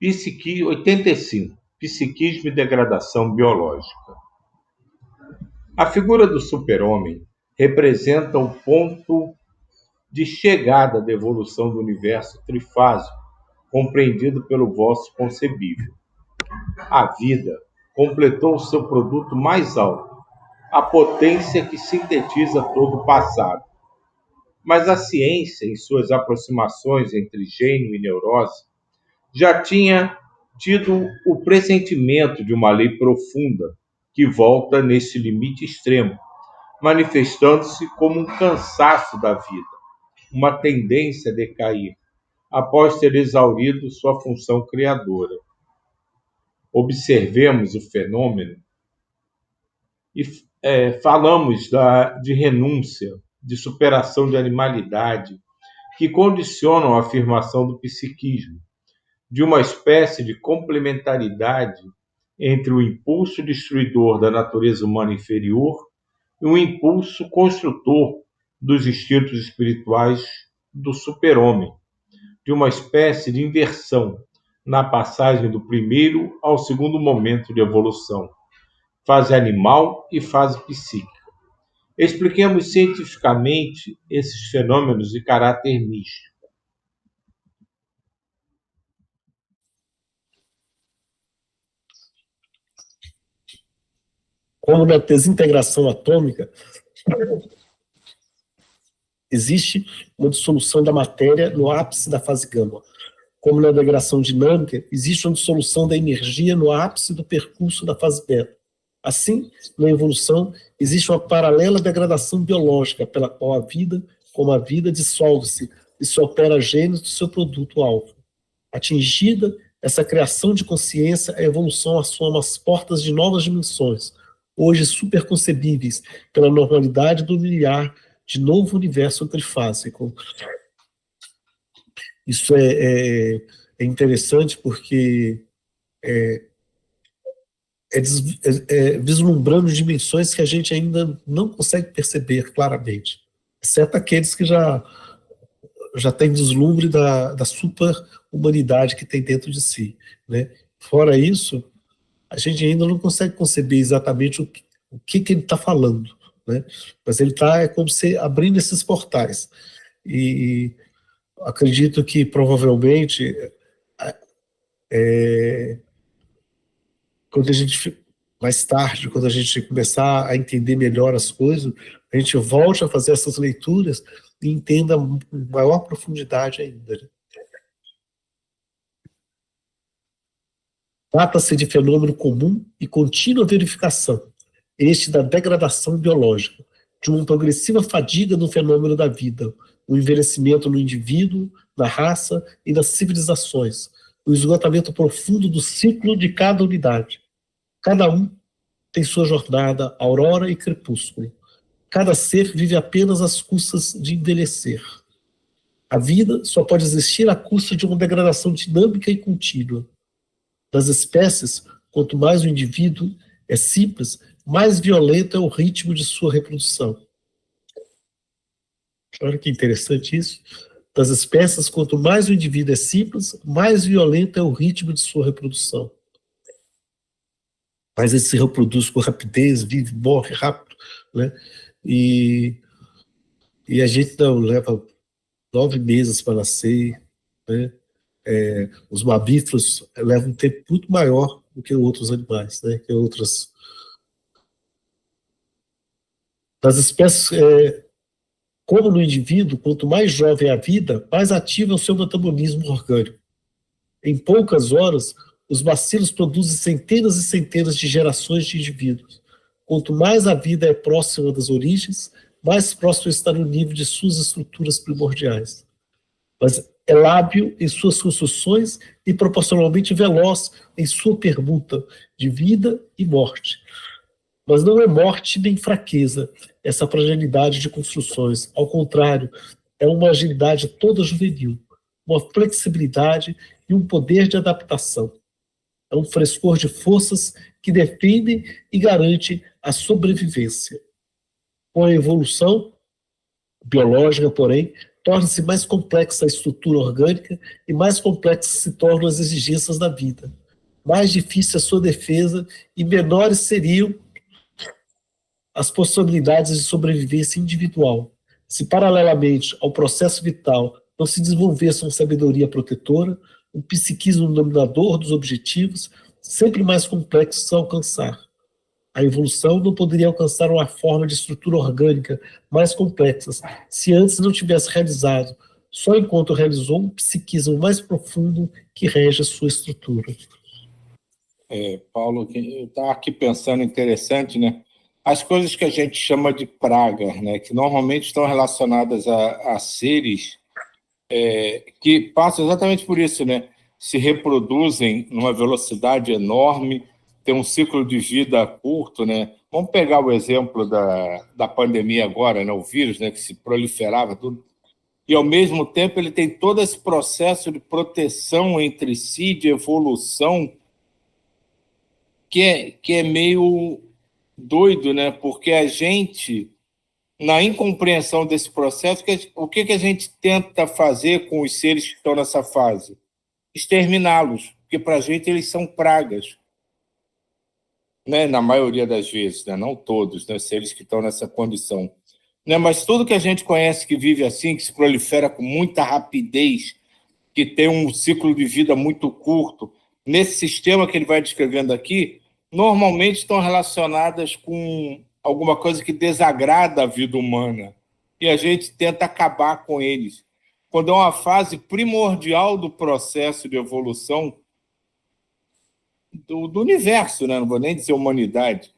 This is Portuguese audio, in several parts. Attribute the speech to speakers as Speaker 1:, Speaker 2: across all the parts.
Speaker 1: 85. Psiquismo e degradação biológica. A figura do super-homem representa o ponto de chegada da evolução do universo trifásico, compreendido pelo vosso concebível. A vida completou o seu produto mais alto, a potência que sintetiza todo o passado. Mas a ciência, em suas aproximações entre gênio e neurose, já tinha tido o pressentimento de uma lei profunda que volta nesse limite extremo, manifestando-se como um cansaço da vida, uma tendência a decair, após ter exaurido sua função criadora. Observemos o fenômeno e falamos de renúncia, de superação de animalidade, que condicionam a afirmação do psiquismo, de uma espécie de complementaridade entre o impulso destruidor da natureza humana inferior e o impulso construtor dos instintos espirituais do super-homem, de uma espécie de inversão na passagem do primeiro ao segundo momento de evolução, fase animal e fase psíquica. Expliquemos cientificamente esses fenômenos de caráter místico.
Speaker 2: Como na desintegração atômica, existe uma dissolução da matéria no ápice da fase gama. Como na degradação dinâmica, existe uma dissolução da energia no ápice do percurso da fase beta. Assim, na evolução, existe uma paralela degradação biológica, pela qual a vida, como a vida, dissolve-se e se opera a gênese do seu produto alfa. Atingida essa criação de consciência, a evolução assoma as portas de novas dimensões, hoje superconcebíveis pela normalidade do miliar de novo universo trifásico. Isso é interessante porque vislumbrando dimensões que a gente ainda não consegue perceber claramente, exceto aqueles que já têm vislumbre da super-humanidade que tem dentro de si, né? Fora isso, a gente ainda não consegue conceber exatamente o que ele está falando, né? Mas ele está, como se abrindo esses portais. E acredito que provavelmente quando a gente, mais tarde, quando a gente começar a entender melhor as coisas, a gente volte a fazer essas leituras e entenda com maior profundidade ainda, né? Trata-se de fenômeno comum e contínua verificação, este da degradação biológica, de uma progressiva fadiga no fenômeno da vida, o envelhecimento no indivíduo, na raça e nas civilizações, o esgotamento profundo do ciclo de cada unidade. Cada um tem sua jornada, aurora e crepúsculo. Cada ser vive apenas às custas de envelhecer. A vida só pode existir à custa de uma degradação dinâmica e contínua. Das espécies, quanto mais o indivíduo é simples, mais violento é o ritmo de sua reprodução. Olha que interessante isso. Das espécies, quanto mais o indivíduo é simples, mais violento é o ritmo de sua reprodução. Mas ele se reproduz com rapidez, vive, morre rápido, né? E a gente não leva 9 meses para nascer, né? Os mamíferos levam um tempo muito maior do que outros animais, né? Que outras. Das espécies, como no indivíduo, quanto mais jovem é a vida, mais ativo é o seu metabolismo orgânico. Em poucas horas, os bacilos produzem centenas e centenas de gerações de indivíduos. Quanto mais a vida é próxima das origens, mais próximo está no nível de suas estruturas primordiais. Mas é lábil em suas construções e proporcionalmente veloz em sua permuta de vida e morte. Mas não é morte nem fraqueza, essa fragilidade de construções. Ao contrário, é uma agilidade toda juvenil, uma flexibilidade e um poder de adaptação. É um frescor de forças que defendem e garante a sobrevivência. Com a evolução biológica, porém, torna-se mais complexa a estrutura orgânica e mais complexas se tornam as exigências da vida. Mais difícil a sua defesa e menores seriam as possibilidades de sobrevivência individual. Se, paralelamente ao processo vital, não se desenvolvesse uma sabedoria protetora, um psiquismo dominador dos objetivos, sempre mais complexos a alcançar. A evolução não poderia alcançar uma forma de estrutura orgânica mais complexa se antes não tivesse realizado, só enquanto realizou um psiquismo mais profundo que rege a sua estrutura.
Speaker 1: Paulo, eu estava aqui pensando, interessante, né? As coisas que a gente chama de pragas, né? Que normalmente estão relacionadas a seres que passam exatamente por isso, né? Se reproduzem numa velocidade enorme, tem um ciclo de vida curto, né? Vamos pegar o exemplo da pandemia agora, né? O vírus, né? Que se proliferava tudo. E, ao mesmo tempo, ele tem todo esse processo de proteção entre si, de evolução, que é meio doido, né? Porque a gente, na incompreensão desse processo, o que a gente tenta fazer com os seres que estão nessa fase? Exterminá-los, porque para a gente eles são pragas, né? Na maioria das vezes, né? Não todos, né? Seres que estão nessa condição. Né? Mas tudo que a gente conhece que vive assim, que se prolifera com muita rapidez, que tem um ciclo de vida muito curto, nesse sistema que ele vai descrevendo aqui, normalmente estão relacionadas com alguma coisa que desagrada a vida humana. E a gente tenta acabar com eles. Quando é uma fase primordial do processo de evolução do universo, né? Não vou nem dizer humanidade.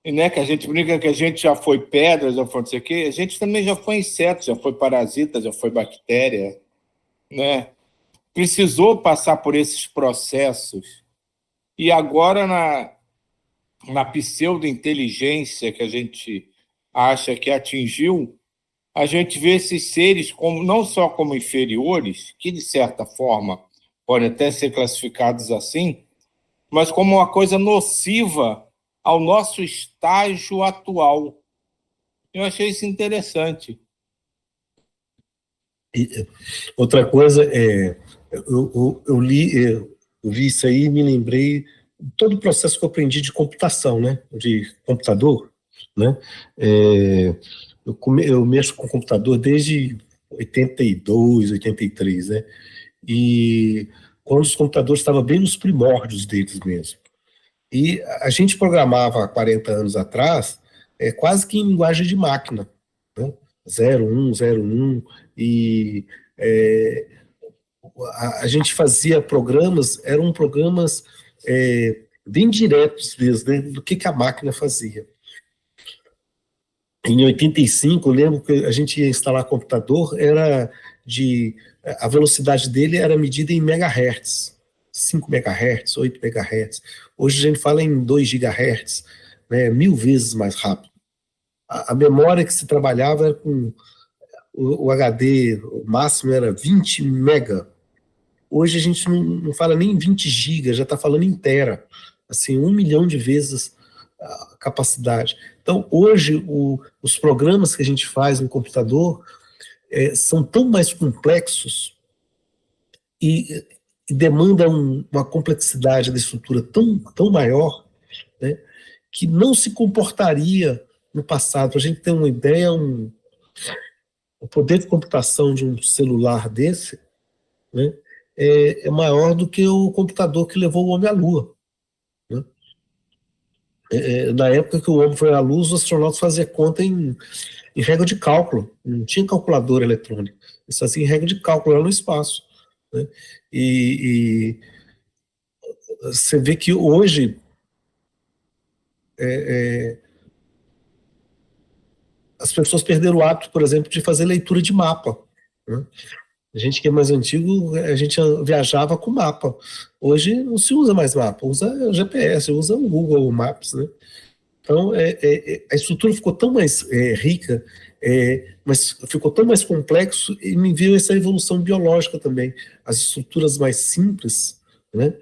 Speaker 1: E, né, que a gente brinca que a gente já foi pedra, já foi não sei o quê, a gente também já foi inseto, já foi parasita, já foi bactéria, né? Precisou passar por esses processos. E agora, na pseudo-inteligência que a gente acha que atingiu, a gente vê esses seres como, não só como inferiores, que, de certa forma, podem até ser classificados assim, mas como uma coisa nociva ao nosso estágio atual. Eu achei isso interessante.
Speaker 2: E, outra coisa, eu vi isso aí e me lembrei todo o processo que eu aprendi de computação, né? De computador, né? Eu mexo com computador desde 82, 83, né? E quando os computadores estavam bem nos primórdios deles mesmo. E a gente programava há 40 anos atrás quase que em linguagem de máquina, né? 01, 01, e a gente fazia programas, eram programas bem diretos mesmo, né, do que a máquina fazia. Em 85, eu lembro que a gente ia instalar computador, a velocidade dele era medida em megahertz, 5 megahertz, 8 megahertz. Hoje a gente fala em 2 gigahertz, né, 1000 vezes mais rápido. A memória que se trabalhava era com o HD, o máximo era 20 mega. Hoje a gente não fala nem em 20 gigas, já está falando em tera, assim, 1 milhão de vezes a capacidade. Então, hoje, os programas que a gente faz no computador são tão mais complexos e demandam uma complexidade da estrutura tão maior, né, que não se comportaria no passado. Para a gente ter uma ideia, o poder de computação de um celular desse, né, é maior do que o computador que levou o homem à Lua. Né? Na época que o homem foi à Lua, os astronautas faziam conta em régua de cálculo, não tinha calculadora eletrônica, eles faziam em régua de cálculo lá no espaço. Né? E você vê que hoje as pessoas perderam o hábito, por exemplo, de fazer leitura de mapa. Né? A gente que é mais antigo, a gente viajava com mapa. Hoje não se usa mais mapa, usa GPS, usa o Google Maps, né? Então, a estrutura ficou tão mais rica, mas ficou tão mais complexo e me veio essa evolução biológica também. As estruturas mais simples, né?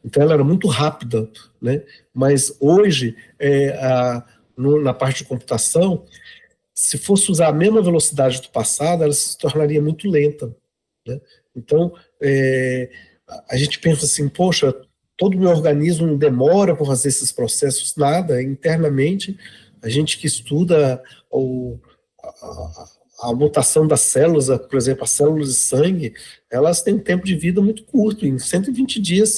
Speaker 2: Então ela era muito rápida, né? Mas hoje, na parte de computação, se fosse usar a mesma velocidade do passado, ela se tornaria muito lenta, né? Então, a gente pensa assim, poxa, todo o meu organismo demora para fazer esses processos, nada, internamente, a gente que estuda a mutação das células, por exemplo, as células de sangue, elas têm um tempo de vida muito curto, em 120 dias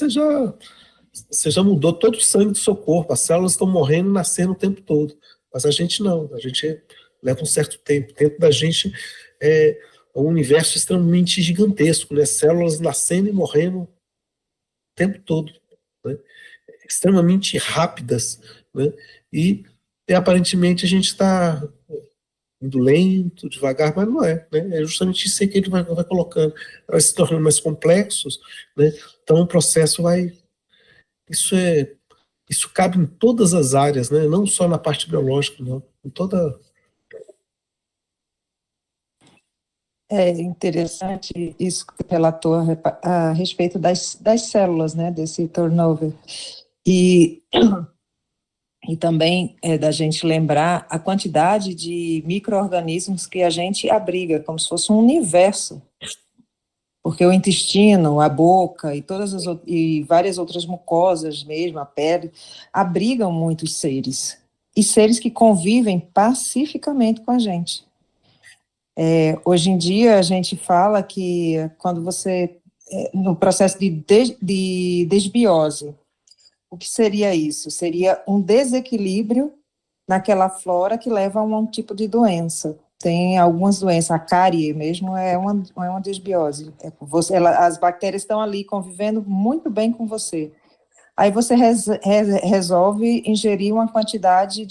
Speaker 2: você já mudou todo o sangue do seu corpo, as células estão morrendo e nascendo o tempo todo, mas a gente não, a gente leva um certo tempo, dentro da gente é um universo extremamente gigantesco, né? Células nascendo e morrendo o tempo todo, né? Extremamente rápidas, né? E aparentemente a gente está indo lento, devagar, mas não é, né? É justamente isso aí que ele vai colocando, vai se tornando mais complexos, né? Então o processo vai, isso cabe em todas as áreas, né? Não só na parte biológica, não, em toda.
Speaker 3: É interessante isso que você relatou a respeito das células, né, desse turnover. E também da gente lembrar a quantidade de micro-organismos que a gente abriga, como se fosse um universo. Porque o intestino, a boca e várias outras mucosas mesmo, a pele, abrigam muitos seres. E seres que convivem pacificamente com a gente. Hoje em dia, a gente fala que quando você, no processo de desbiose, o que seria isso? Seria um desequilíbrio naquela flora que leva a um tipo de doença. Tem algumas doenças, a cárie mesmo é uma desbiose. As bactérias estão ali convivendo muito bem com você. Aí você resolve ingerir uma quantidade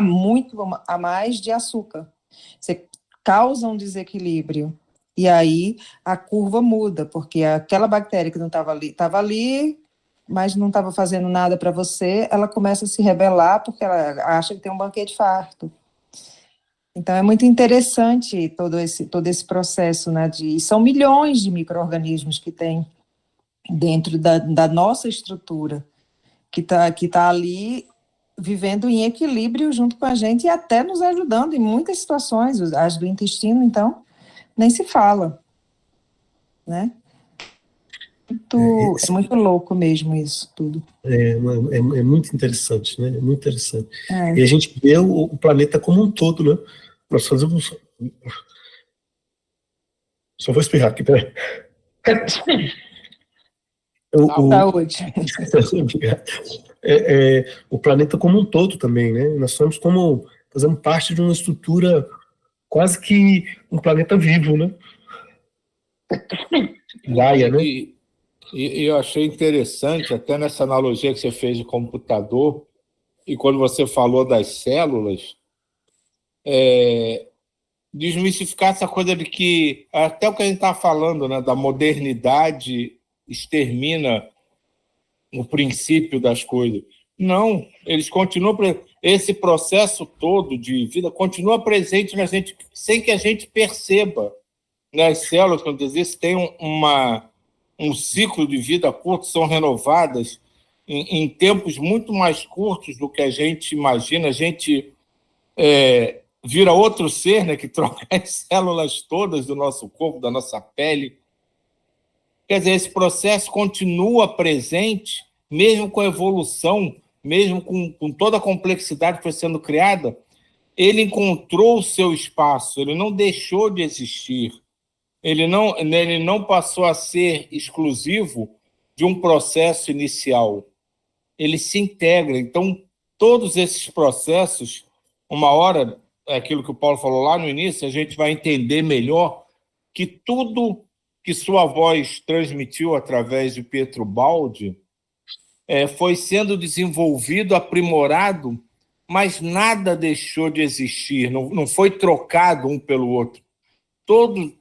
Speaker 3: muito a mais de açúcar. Você causa um desequilíbrio. E aí a curva muda, porque aquela bactéria que não estava ali, mas não estava fazendo nada para você, ela começa a se rebelar porque ela acha que tem um banquete farto. Então é muito interessante todo esse processo, né? São milhões de micro-organismos que tem dentro da nossa estrutura, que tá ali vivendo em equilíbrio junto com a gente e até nos ajudando em muitas situações, as do intestino, então, nem se fala, né? É muito louco mesmo isso tudo.
Speaker 2: É muito interessante, né? É muito interessante. E a gente vê o planeta como um todo, né? Nós fazemos... Só vou espirrar aqui, peraí.
Speaker 3: Saúde.
Speaker 2: O planeta como um todo também, né? Nós fazemos parte de uma estrutura quase que um planeta vivo, né? Gaia, né?
Speaker 1: E eu achei interessante, até nessa analogia que você fez de computador, e quando você falou das células, desmistificar essa coisa de que, até o que a gente está falando, né, da modernidade extermina o princípio das coisas. Não, eles continuam, esse processo todo de vida continua presente na gente, sem que a gente perceba. As células, quando existem, têm um ciclo de vida curto, são renovadas em tempos muito mais curtos do que a gente imagina. A gente vira outro ser, né, que troca as células todas do nosso corpo, da nossa pele. Quer dizer, esse processo continua presente, mesmo com a evolução, mesmo com toda a complexidade que foi sendo criada, ele encontrou o seu espaço, ele não deixou de existir. Ele não passou a ser exclusivo de um processo inicial. Ele se integra. Então, todos esses processos, uma hora, é aquilo que o Paulo falou lá no início, a gente vai entender melhor que tudo que sua voz transmitiu através de Pietro Baldi foi sendo desenvolvido, aprimorado, mas nada deixou de existir, não foi trocado um pelo outro.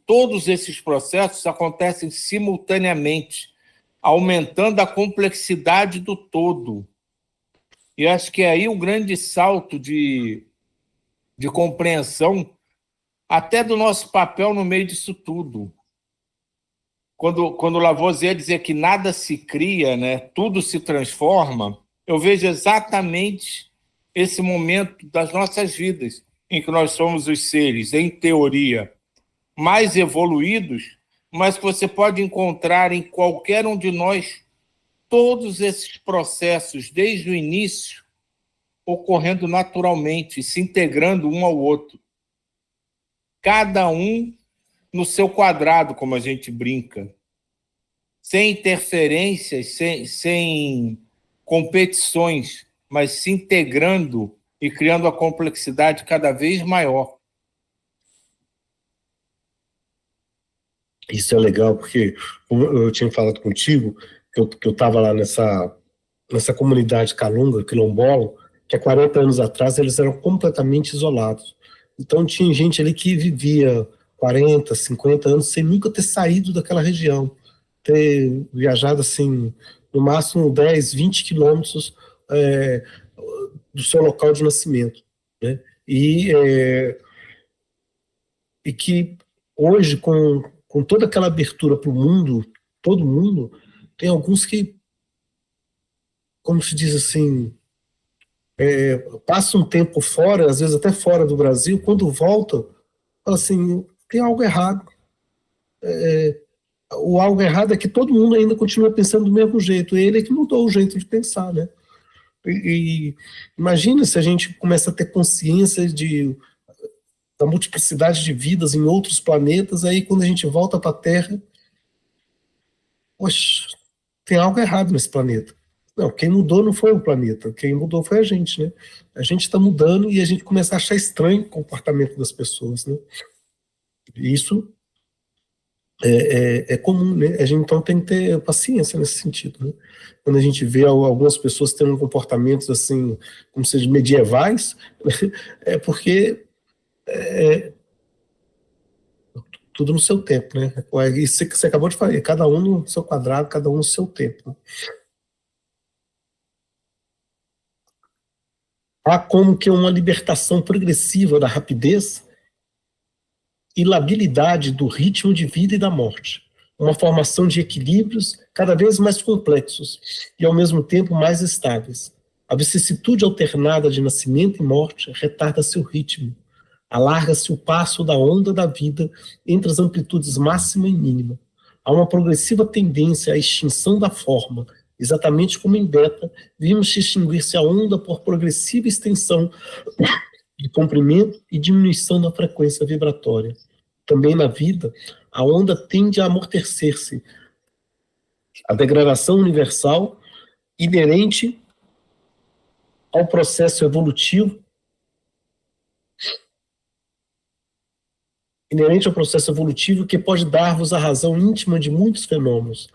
Speaker 1: Todos esses processos acontecem simultaneamente, aumentando a complexidade do todo. E acho que é aí o grande salto de compreensão até do nosso papel no meio disso tudo. Quando Lavoisier dizia que nada se cria, né, tudo se transforma, eu vejo exatamente esse momento das nossas vidas. em que nós somos os seres, em teoria, mais evoluídos, mas que você pode encontrar em qualquer um de nós todos esses processos, desde o início, ocorrendo naturalmente, se integrando um ao outro. Cada um no seu quadrado, como a gente brinca, sem interferências, sem competições, mas se integrando e criando a complexidade cada vez maior.
Speaker 2: Isso é legal, porque como eu tinha falado contigo, que eu estava lá nessa comunidade Calunga, quilombola, que há 40 anos atrás eles eram completamente isolados. Então tinha gente ali que vivia 40, 50 anos sem nunca ter saído daquela região, ter viajado assim, no máximo 10, 20 quilômetros do seu local de nascimento, né? E que hoje, com toda aquela abertura para o mundo, todo mundo, tem alguns que, como se diz assim, passa um tempo fora, às vezes até fora do Brasil, quando volta, fala assim, tem algo errado. O algo errado é que todo mundo ainda continua pensando do mesmo jeito, ele é que mudou o jeito de pensar, né? E imagina se a gente começa a ter consciência da multiplicidade de vidas em outros planetas, aí quando a gente volta para a Terra, poxa, tem algo errado nesse planeta. Não, quem mudou não foi o planeta, quem mudou foi a gente, né? A gente está mudando e a gente começa a achar estranho o comportamento das pessoas, né? E isso é comum, né? A gente então tem que ter paciência nesse sentido, né? Quando a gente vê algumas pessoas tendo comportamentos assim, como se medievais, é porque tudo no seu tempo, né? Isso que você acabou de falar, cada um no seu quadrado, cada um no seu tempo. Há como que uma libertação progressiva da rapidez e labilidade do ritmo de vida e da morte, uma formação de equilíbrios cada vez mais complexos e ao mesmo tempo mais estáveis. A vicissitude alternada de nascimento e morte retarda seu ritmo, alarga-se o passo da onda da vida entre as amplitudes máxima e mínima. Há uma progressiva tendência à extinção da forma, exatamente como em beta, vimos extinguir-se a onda por progressiva extensão de comprimento e diminuição da frequência vibratória. Também na vida, a onda tende a amortecer-se. A degradação universal inerente ao processo evolutivo que pode dar-vos a razão íntima de muitos fenômenos.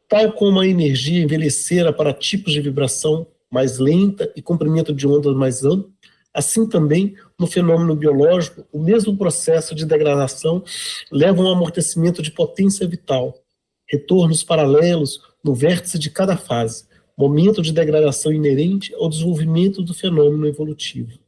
Speaker 2: Tal como a energia envelhecera para tipos de vibração mais lenta e comprimento de ondas mais amplo, assim também, no fenômeno biológico, o mesmo processo de degradação leva a um amortecimento de potência vital, retornos paralelos no vértice de cada fase, momento de degradação inerente ao desenvolvimento do fenômeno evolutivo.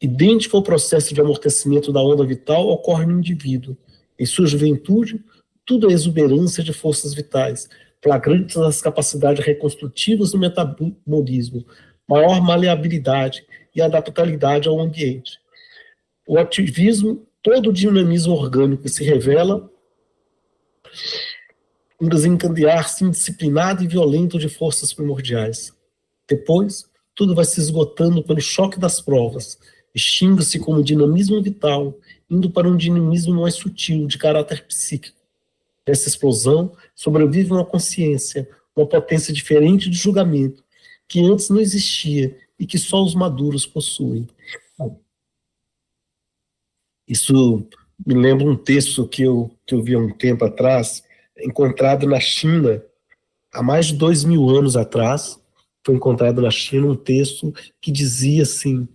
Speaker 2: Idêntico ao processo de amortecimento da onda vital ocorre no indivíduo. Em sua juventude, tudo é exuberância de forças vitais, flagrantes das capacidades reconstrutivas do metabolismo, maior maleabilidade e adaptabilidade ao ambiente. O ativismo, todo o dinamismo orgânico se revela um desencadear-se indisciplinado e violento de forças primordiais. Depois, tudo vai se esgotando pelo choque das provas, extingue-se como dinamismo vital, indo para um dinamismo mais sutil, de caráter psíquico. Nessa explosão, sobrevive uma consciência, uma potência diferente de julgamento, que antes não existia e que só os maduros possuem. Isso me lembra um texto que eu vi há um tempo atrás, encontrado na China, há mais de 2000 anos atrás, foi encontrado na China um texto que dizia assim,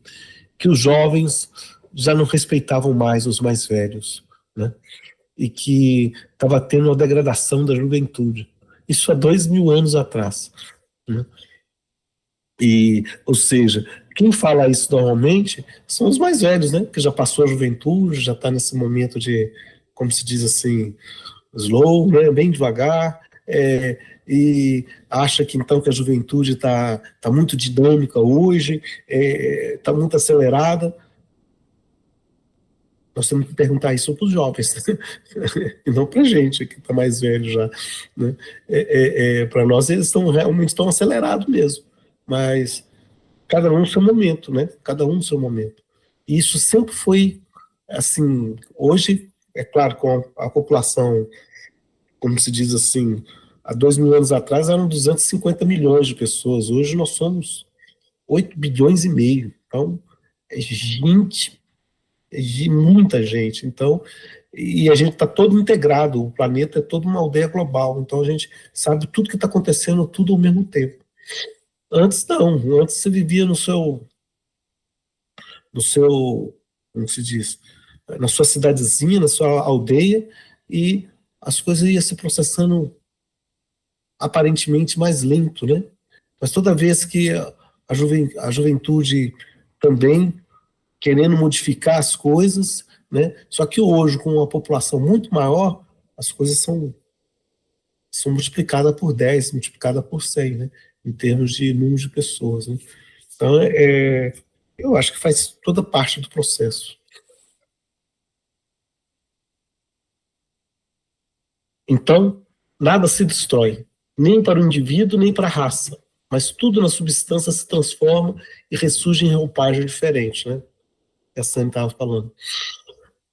Speaker 2: que os jovens já não respeitavam mais os mais velhos, né? E que estava tendo uma degradação da juventude. Isso há 2000 anos atrás, né? Ou seja, quem fala isso normalmente são os mais velhos, né? Que já passou a juventude, já está nesse momento de, como se diz assim, slow, né? Bem devagar, e acha que então que a juventude está muito dinâmica hoje, está muito acelerada. Nós temos que perguntar isso para os jovens, e não para a gente, que está mais velho já. Né? Para nós, eles realmente estão acelerados mesmo, mas cada um no seu momento, né? Cada um no seu momento. E isso sempre foi assim. Hoje, é claro, com a população, como se diz assim, há 2.000 anos atrás eram 250 milhões de pessoas, hoje nós somos 8 bilhões e meio. Então, é gente, de muita gente. Então, e a gente está todo integrado, o planeta é toda uma aldeia global, então a gente sabe tudo que está acontecendo, tudo ao mesmo tempo. Antes não, antes você vivia no seu, como se diz, na sua cidadezinha, na sua aldeia, e as coisas iam se processando aparentemente mais lento, né? Mas toda vez que a juventude também querendo modificar as coisas, né? Só que hoje, com uma população muito maior, as coisas são multiplicadas por 10, multiplicadas por 100, né? Em termos de número de pessoas, né? Então, eu acho que faz toda parte do processo. Então, nada se destrói, nem para o indivíduo, nem para a raça, mas tudo na substância se transforma e ressurge em roupagem diferente, né? Que a Sânia estava falando.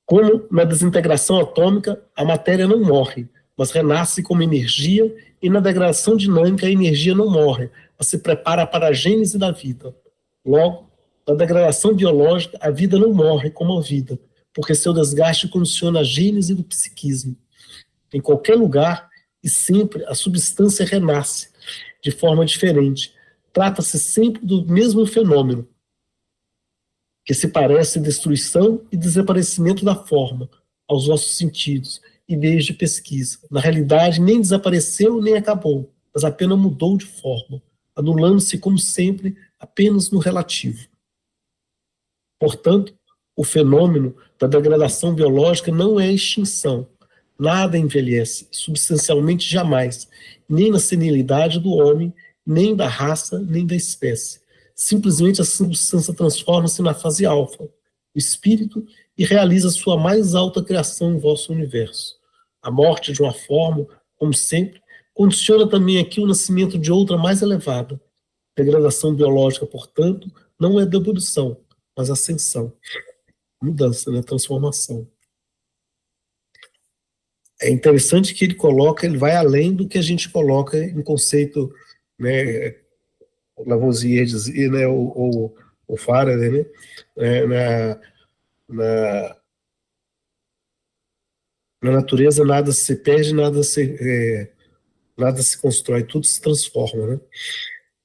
Speaker 2: Como na desintegração atômica, a matéria não morre, mas renasce como energia, e na degradação dinâmica a energia não morre, mas se prepara para a gênese da vida. Logo, na degradação biológica, a vida não morre como a vida, porque seu desgaste condiciona a gênese do psiquismo. Em qualquer lugar e sempre a substância renasce, de forma diferente. Trata-se sempre do mesmo fenômeno, que se parece destruição e desaparecimento da forma, aos nossos sentidos e meios de pesquisa. Na realidade, nem desapareceu nem acabou, mas apenas mudou de forma, anulando-se, como sempre, apenas no relativo. Portanto, o fenômeno da degradação biológica não é extinção. Nada envelhece, substancialmente jamais, nem na senilidade do homem, nem da raça, nem da espécie. Simplesmente a substância transforma-se na fase alfa, o espírito, e realiza sua mais alta criação em vosso universo. A morte de uma forma, como sempre, condiciona também aqui o nascimento de outra mais elevada. Degradação biológica, portanto, não é devolução, mas ascensão. Mudança, né? Transformação. É interessante que ele vai além do que a gente coloca em conceito, né, Lavoisier dizia, né, ou Faraday, né, na natureza nada se perde, nada se constrói, tudo se transforma, né?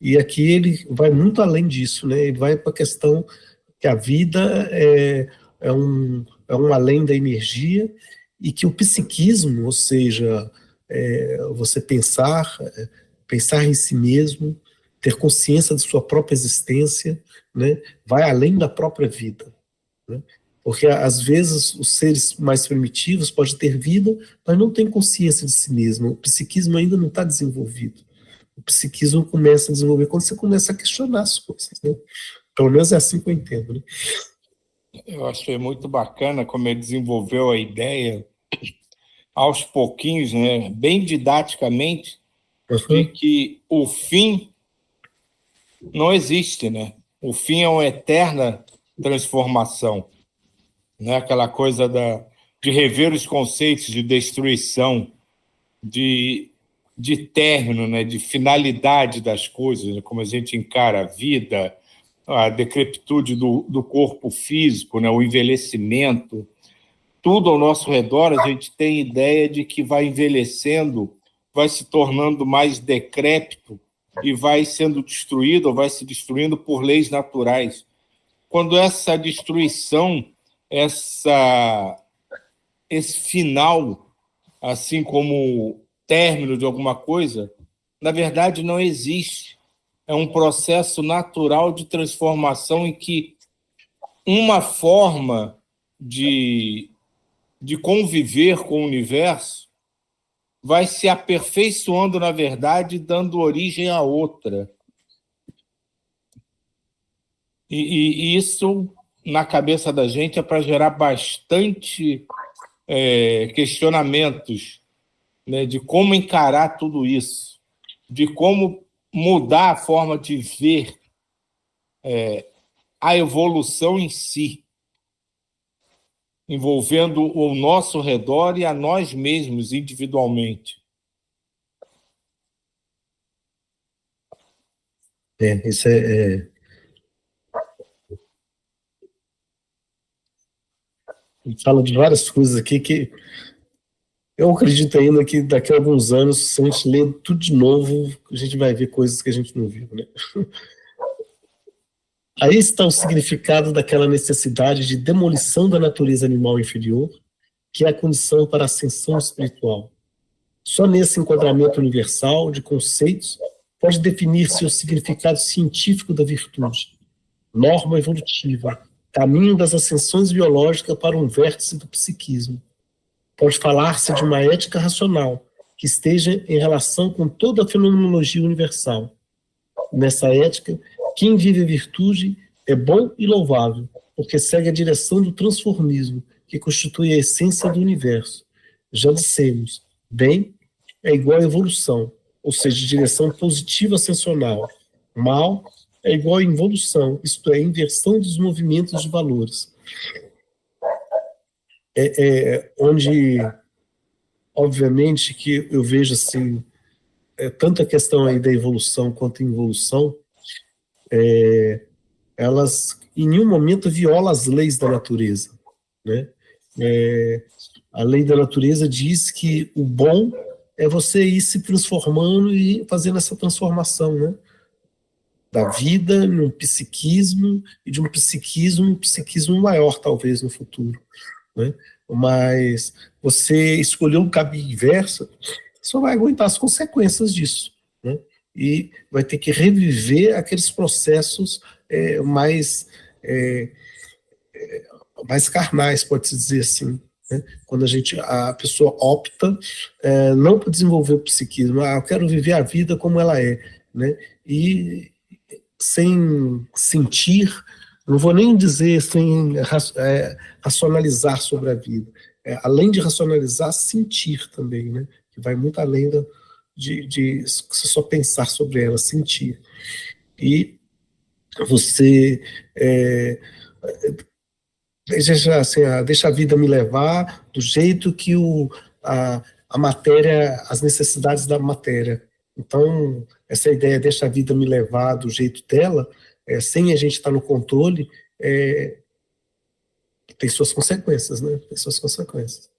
Speaker 2: E aqui ele vai muito além disso, né? Ele vai para a questão que a vida é um além da energia, e que o psiquismo, ou seja, você pensar em si mesmo, ter consciência de sua própria existência, né, vai além da própria vida. Né? Porque, às vezes, os seres mais primitivos podem ter vida, mas não têm consciência de si mesmo. O psiquismo ainda não está desenvolvido. O psiquismo começa a desenvolver quando você começa a questionar as coisas. Né? Pelo menos é assim que eu entendo. Né?
Speaker 1: Eu achei muito bacana como ele desenvolveu a ideia, aos pouquinhos, né, bem didaticamente, de que o fim não existe, né? O fim é uma eterna transformação, né? Aquela coisa de rever os conceitos de destruição, de término, né? De finalidade das coisas, né? Como a gente encara a vida, a decrepitude do corpo físico, né? O envelhecimento, tudo ao nosso redor, a gente tem ideia de que vai envelhecendo, vai se tornando mais decrépito e vai sendo destruído ou vai se destruindo por leis naturais. Quando essa destruição, esse final, assim como o término de alguma coisa, na verdade não existe. É um processo natural de transformação em que uma forma de conviver com o universo vai se aperfeiçoando, na verdade, dando origem a outra. E isso, na cabeça da gente, é para gerar bastante questionamentos, né, de como encarar tudo isso, de como mudar a forma de ver a evolução em si, envolvendo o nosso redor e a nós mesmos individualmente.
Speaker 2: Isso fala de várias coisas aqui que eu acredito ainda que daqui a alguns anos, se a gente ler tudo de novo, a gente vai ver coisas que a gente não viu, né? Aí está o significado daquela necessidade de demolição da natureza animal inferior, que é a condição para a ascensão espiritual. Só nesse enquadramento universal de conceitos pode definir-se o significado científico da virtude, norma evolutiva, caminho das ascensões biológicas para um vértice do psiquismo. Pode falar-se de uma ética racional, que esteja em relação com toda a fenomenologia universal. Nessa ética, quem vive a virtude é bom e louvável, porque segue a direção do transformismo, que constitui a essência do universo. Já dissemos, bem é igual a evolução, ou seja, direção positiva ascensional. Mal é igual a involução, isto é, inversão dos movimentos de valores. Onde, obviamente, que eu vejo assim, tanto a questão aí da evolução quanto a involução, elas em nenhum momento violam as leis da natureza, né? A lei da natureza diz que o bom é você ir se transformando e fazendo essa transformação, né? Da vida num psiquismo, e de um psiquismo maior, talvez, no futuro, né? Mas você escolheu um caminho inverso, só vai aguentar as consequências disso, né? E vai ter que reviver aqueles processos mais carnais, pode-se dizer assim, né? Quando a pessoa opta não para desenvolver o psiquismo, eu quero viver a vida como ela é, né? E sem sentir, não vou nem dizer sem racionalizar sobre a vida, além de racionalizar, sentir também, né? Que vai muito além de só pensar sobre ela, sentir. E você deixa a vida me levar do jeito que a matéria, as necessidades da matéria. Então, essa ideia deixa a vida me levar do jeito dela, sem a gente estar no controle, tem suas consequências, né? Tem suas consequências.